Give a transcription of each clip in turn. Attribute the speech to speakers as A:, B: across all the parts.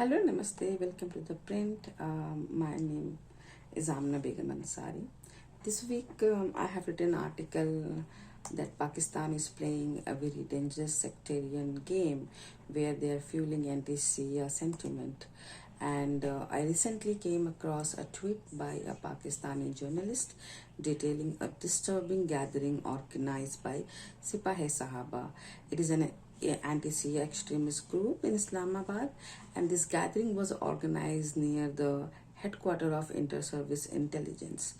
A: Hello, Namaste. Welcome to the print. My name is Amna Begum Ansari. This week, I have written an article that Pakistan is playing a very dangerous sectarian game where they are fueling anti-Shia sentiment. And I recently came across a tweet by a Pakistani journalist detailing a disturbing gathering organized by Sipah-e-Sahaba. It is an anti-Shia extremist group in Islamabad, and this gathering was organized near the headquarters of Inter-Service Intelligence.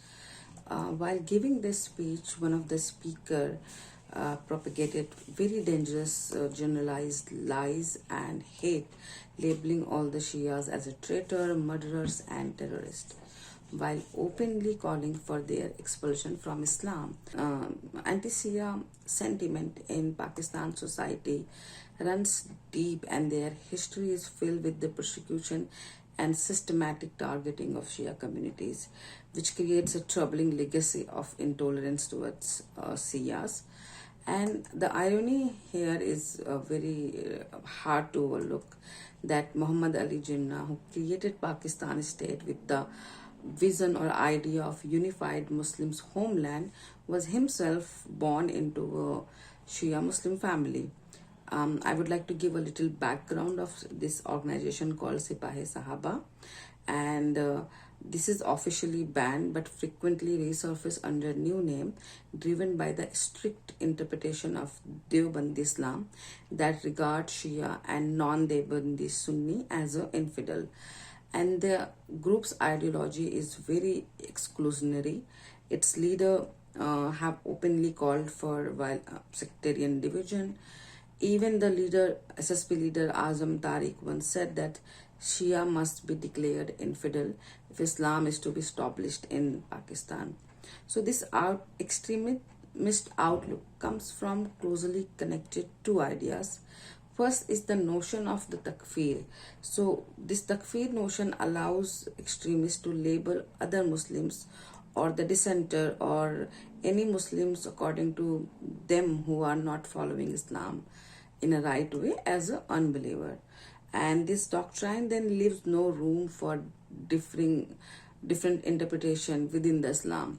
A: While giving this speech, one of the speaker propagated very dangerous generalized lies and hate, labeling all the Shias as a traitor, murderers, and terrorists, while openly calling for their expulsion from Islam. Anti-Shia sentiment in Pakistan society runs deep, and their history is filled with the persecution and systematic targeting of Shia communities, which creates a troubling legacy of intolerance towards Shias. And the irony here is very hard to overlook, that Muhammad Ali Jinnah, who created Pakistan state with the vision or idea of unified Muslims homeland, was himself born into a Shia Muslim family. I would like to give a little background of this organization called Sipah-e-Sahaba, and this is officially banned but frequently resurface under new name, driven by the strict interpretation of Deobandi Islam that regard Shia and non-Deobandi Sunni as an infidel. And the group's ideology is very exclusionary. Its leader have openly called for sectarian division. Even the leader, SSP leader Azam Tariq, once said that Shia must be declared infidel if Islam is to be established in Pakistan. So this extremist outlook comes from closely connected two ideas. First is the notion of the takfir. So this takfir notion allows extremists to label other Muslims or the dissenter or any Muslims according to them who are not following Islam in a right way as an unbeliever. And this doctrine then leaves no room for different interpretation within the Islam,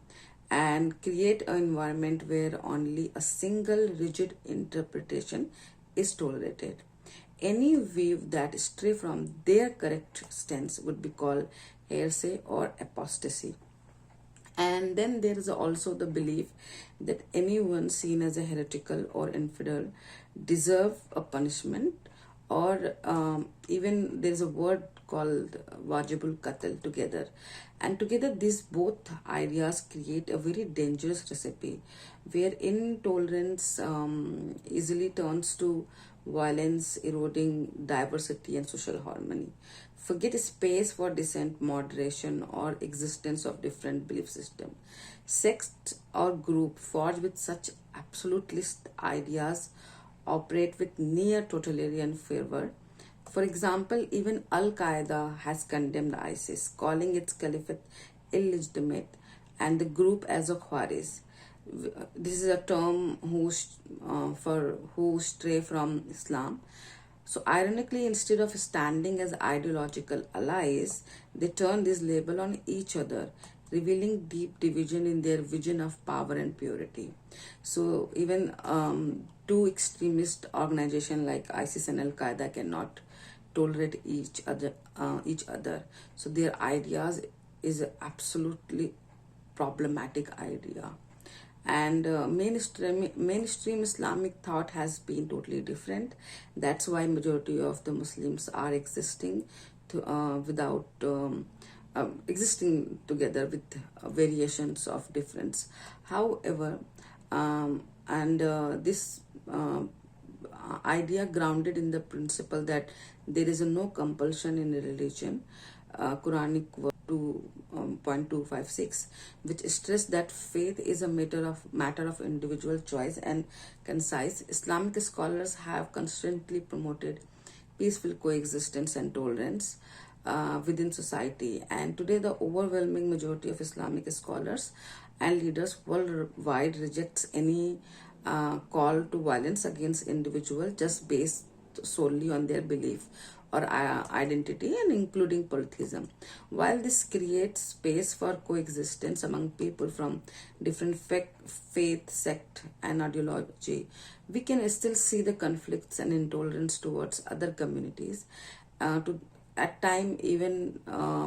A: and create an environment where only a single rigid interpretation is tolerated. Any view that stray from their correct stance would be called heresy or apostasy. And then there is also the belief that anyone seen as a heretical or infidel deserve a punishment, or even there is a word called wajibul qatl together. And together these both ideas create a very dangerous recipe where intolerance easily turns to violence, eroding diversity and social harmony. Forget space for dissent, moderation, or existence of different belief system. Sect or group forged with such absolutist ideas operate with near totalitarian fervor. For example, even Al Qaeda has condemned ISIS, calling its caliphate illegitimate and the group as a Khawarij. This is a term for who stray from Islam. So, ironically, instead of standing as ideological allies, they turn this label on each other, revealing deep division in their vision of power and purity. So, even two extremist organizations like ISIS and Al Qaeda cannot tolerate each other. So, their ideas is absolutely problematic idea. And mainstream Islamic thought has been totally different. That's why majority of the Muslims are existing without existing together with variations of difference. However, and this idea grounded in the principle that there is no compulsion in religion, Quranic 2.256, which stress that faith is a matter of individual choice and concise. Islamic scholars have constantly promoted peaceful coexistence and tolerance within society. And today, the overwhelming majority of Islamic scholars and leaders worldwide rejects any call to violence against individuals just based solely on their belief or identity, and including polytheism. While this creates space for coexistence among people from different faith, sect, and ideology, we can still see the conflicts and intolerance towards other communities. To at time even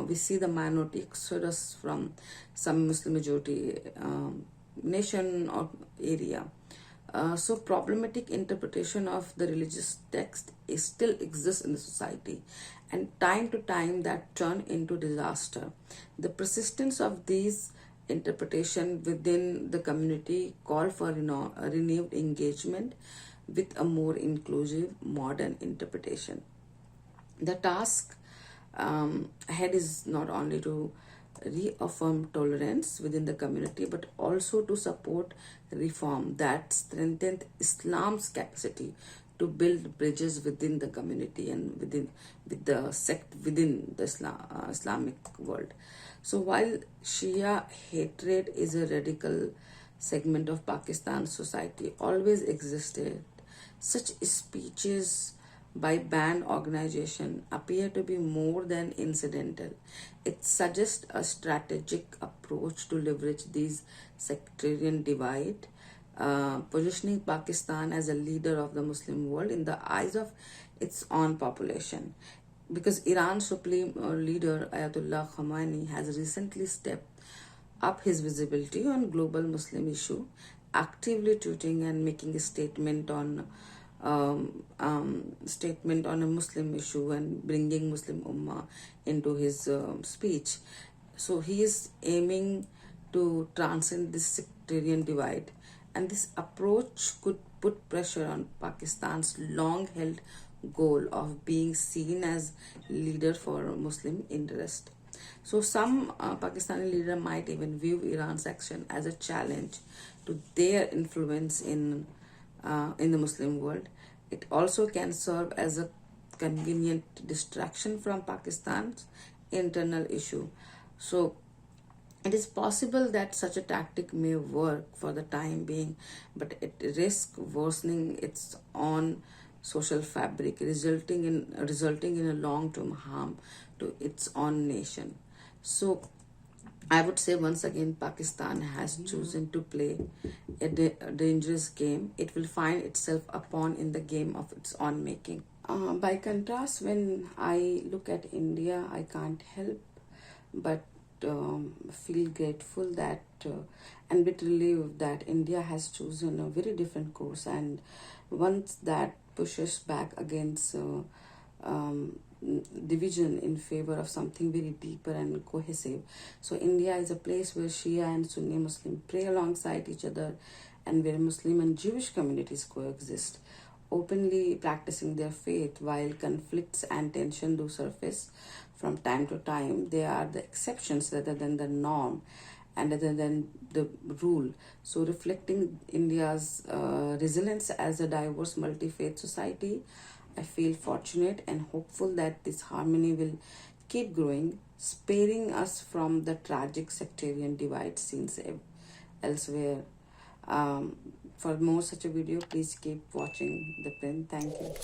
A: we see the minority exodus from some Muslim majority nation or area. So problematic interpretation of the religious text still exists in the society, and time to time that turn into disaster. The persistence of these interpretation within the community call for a renewed engagement with a more inclusive modern interpretation. The task ahead is not only to reaffirm tolerance within the community but also to support reform that strengthens Islam's capacity to build bridges within the community and with the sect within the Islamic world. So while Shia hatred is a radical segment of Pakistan society always existed, such speeches by banned organization appear to be more than incidental. It suggests a strategic approach to leverage these sectarian divide, positioning Pakistan as a leader of the Muslim world in the eyes of its own population. Because Iran's supreme leader Ayatollah Khamenei has recently stepped up his visibility on global Muslim issue, actively tweeting and making a statement on a Muslim issue and bringing Muslim Ummah into his speech. So he is aiming to transcend this sectarian divide, and this approach could put pressure on Pakistan's long-held goal of being seen as leader for Muslim interest. So some Pakistani leader might even view Iran's action as a challenge to their influence in the Muslim world. It also can serve as a convenient distraction from Pakistan's internal issue. So it is possible that such a tactic may work for the time being, but it risks worsening its own social fabric, resulting in a long-term harm to its own nation. So I would say once again, Pakistan has chosen to play a dangerous game. It will find itself a pawn in the game of its own making. By contrast, when I look at India, I can't help but feel grateful that and bit relieved that India has chosen a very different course, and once that pushes back against um, division in favor of something very deeper and cohesive. So India is a place where Shia and Sunni Muslim pray alongside each other, and where Muslim and Jewish communities coexist, openly practicing their faith. While conflicts and tension do surface from time to time, they are the exceptions rather than the norm and rather than the rule. So reflecting India's resilience as a diverse multi-faith society, I feel fortunate and hopeful that this harmony will keep growing, sparing us from the tragic sectarian divide seen elsewhere. For more such a video, please keep watching the print. Thank you.